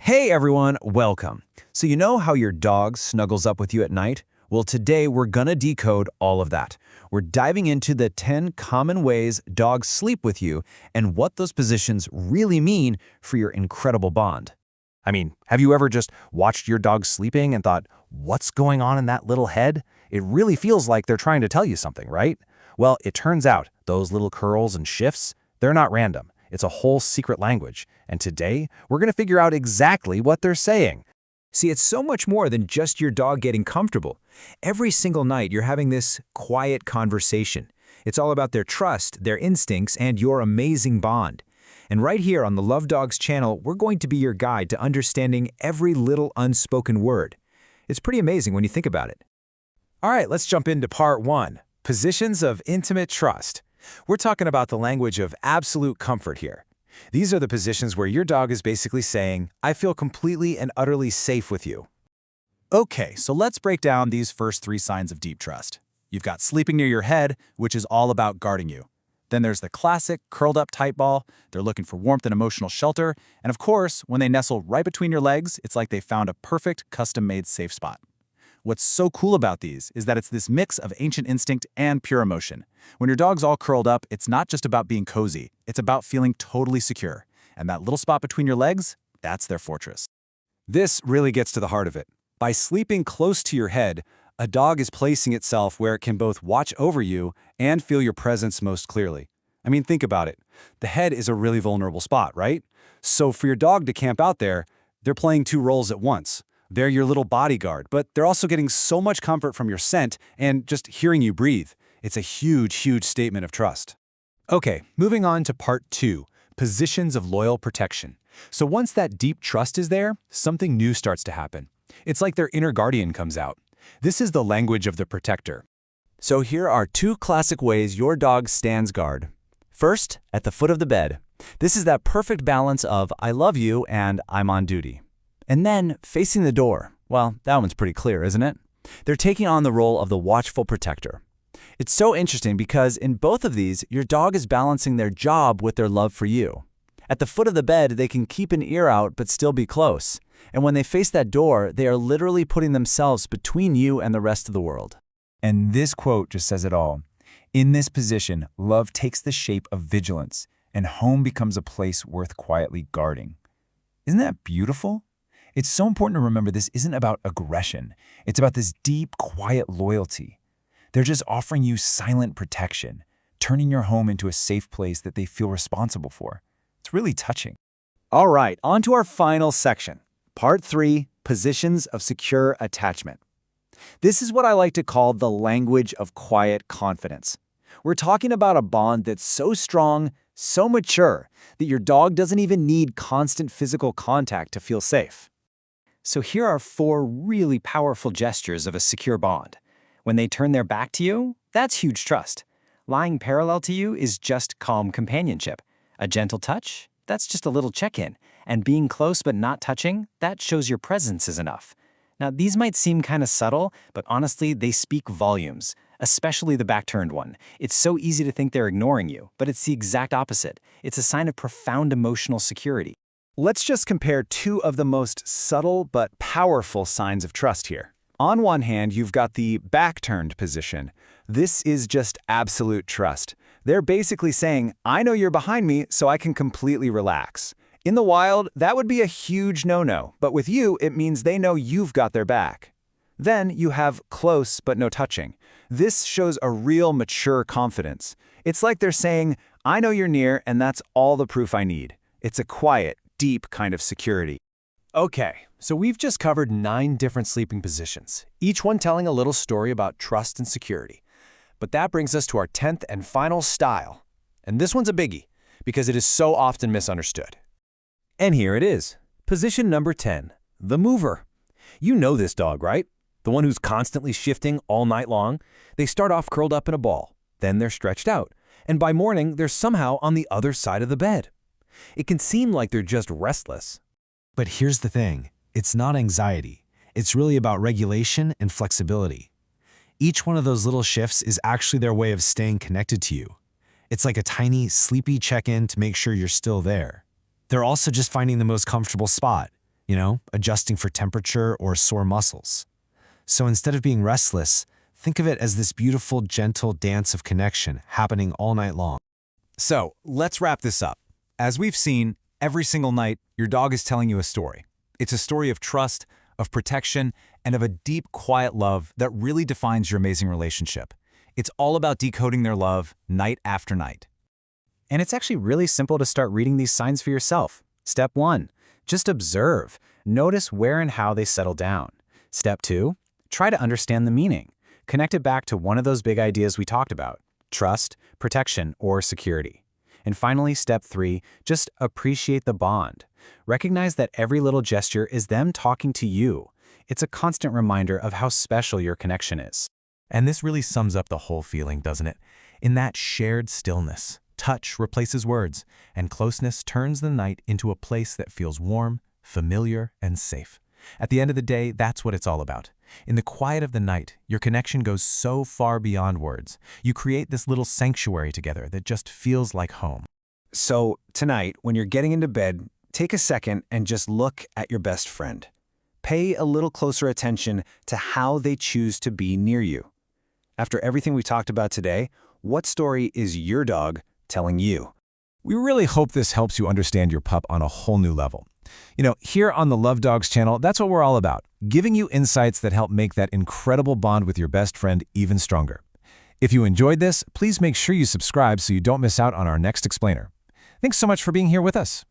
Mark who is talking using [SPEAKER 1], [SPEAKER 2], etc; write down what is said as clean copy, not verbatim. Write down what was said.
[SPEAKER 1] Hey everyone, welcome. So you know how your dog snuggles up with you at night? Well, today we're gonna decode all of that. We're diving into the 10 common ways dogs sleep with you and what those positions really mean for your incredible bond.
[SPEAKER 2] I mean, have you ever just watched your dog sleeping and thought, what's going on in that little head? It really feels like they're trying to tell you something, right? Well, it turns out those little curls and shifts, they're not random. It's a whole secret language. And today, we're going to figure out exactly what they're saying.
[SPEAKER 3] See, it's so much more than just your dog getting comfortable. Every single night, you're having this quiet conversation. It's all about their trust, their instincts, and your amazing bond. And right here on the Love Dogs channel, we're going to be your guide to understanding every little unspoken word. It's pretty amazing when you think about it.
[SPEAKER 2] All right, let's jump into part 1, positions of intimate trust. We're talking about the language of absolute comfort here. These are the positions where your dog is basically saying, I feel completely and utterly safe with you. Okay, so let's break down these first 3 signs of deep trust. You've got sleeping near your head, which is all about guarding you. Then there's the classic curled up tight ball. They're looking for warmth and emotional shelter. And of course, when they nestle right between your legs, it's like they found a perfect custom-made safe spot. What's so cool about these is that it's this mix of ancient instinct and pure emotion. When your dog's all curled up, it's not just about being cozy, it's about feeling totally secure. And that little spot between your legs, that's their fortress. This really gets to the heart of it. By sleeping close to your head, a dog is placing itself where it can both watch over you and feel your presence most clearly. I mean, think about it. The head is a really vulnerable spot, right? So for your dog to camp out there, they're playing 2 roles at once. They're your little bodyguard, but they're also getting so much comfort from your scent and just hearing you breathe. It's a huge, huge statement of trust. Okay, moving on to part 2, positions of loyal protection. So once that deep trust is there, something new starts to happen. It's like their inner guardian comes out. This is the language of the protector. So here are 2 classic ways your dog stands guard. First, at the foot of the bed. This is that perfect balance of I love you and I'm on duty. And then, facing the door. Well, that one's pretty clear, isn't it? They're taking on the role of the watchful protector. It's so interesting because in both of these, your dog is balancing their job with their love for you. At the foot of the bed, they can keep an ear out but still be close. And when they face that door, they are literally putting themselves between you and the rest of the world.
[SPEAKER 3] And this quote just says it all. In this position, love takes the shape of vigilance, and home becomes a place worth quietly guarding. Isn't that beautiful? It's so important to remember this isn't about aggression. It's about this deep, quiet loyalty. They're just offering you silent protection, turning your home into a safe place that they feel responsible for. It's really touching.
[SPEAKER 2] All right, on to our final section. Part 3, positions of secure attachment. This is what I like to call the language of quiet confidence. We're talking about a bond that's so strong, so mature, that your dog doesn't even need constant physical contact to feel safe.
[SPEAKER 4] So here are 4 really powerful gestures of a secure bond. When they turn their back to you, that's huge trust. Lying parallel to you is just calm companionship. A gentle touch, that's just a little check-in. And being close but not touching, that shows your presence is enough. Now, these might seem kind of subtle, but honestly, they speak volumes, especially the back-turned one. It's so easy to think they're ignoring you, but it's the exact opposite. It's a sign of profound emotional security.
[SPEAKER 2] Let's just compare 2 of the most subtle but powerful signs of trust here. On one hand, you've got the back-turned position. This is just absolute trust. They're basically saying, I know you're behind me, so I can completely relax. In the wild, that would be a huge no-no, but with you, it means they know you've got their back. Then you have close but no touching. This shows a real mature confidence. It's like they're saying, I know you're near, and that's all the proof I need. It's a quiet, deep kind of security. Okay, so we've just covered 9 different sleeping positions, each one telling a little story about trust and security. But that brings us to our 10th and final style. And this one's a biggie, because it is so often misunderstood. And here it is, position number 10, the mover. You know this dog, right? The one who's constantly shifting all night long. They start off curled up in a ball, then they're stretched out, and by morning, they're somehow on the other side of the bed. It can seem like they're just restless.
[SPEAKER 3] But here's the thing. It's not anxiety. It's really about regulation and flexibility. Each one of those little shifts is actually their way of staying connected to you. It's like a tiny, sleepy check-in to make sure you're still there. They're also just finding the most comfortable spot.
[SPEAKER 5] adjusting for temperature or sore muscles. So instead of being restless, think of it as this beautiful, gentle dance of connection happening all night long.
[SPEAKER 2] So, let's wrap this up. As we've seen, every single night, your dog is telling you a story. It's a story of trust, of protection, and of a deep, quiet love that really defines your amazing relationship. It's all about decoding their love night after night.
[SPEAKER 4] And it's actually really simple to start reading these signs for yourself. Step 1, just observe. Notice where and how they settle down. Step 2, try to understand the meaning. Connect it back to one of those big ideas we talked about: trust, protection, or security. And finally, step 3, just appreciate the bond. Recognize that every little gesture is them talking to you. It's a constant reminder of how special your connection is.
[SPEAKER 2] And this really sums up the whole feeling, doesn't it? In that shared stillness, touch replaces words, and closeness turns the night into a place that feels warm, familiar, and safe. At the end of the day, that's what it's all about. In the quiet of the night, your connection goes so far beyond words. You create this little sanctuary together that just feels like home.
[SPEAKER 1] So tonight, when you're getting into bed, take a second and just look at your best friend. Pay a little closer attention to how they choose to be near you. After everything we talked about today, what story is your dog telling you?
[SPEAKER 2] We really hope this helps you understand your pup on a whole new level. Here on the Love Dogs channel, that's what we're all about, giving you insights that help make that incredible bond with your best friend even stronger. If you enjoyed this, please make sure you subscribe so you don't miss out on our next explainer. Thanks so much for being here with us.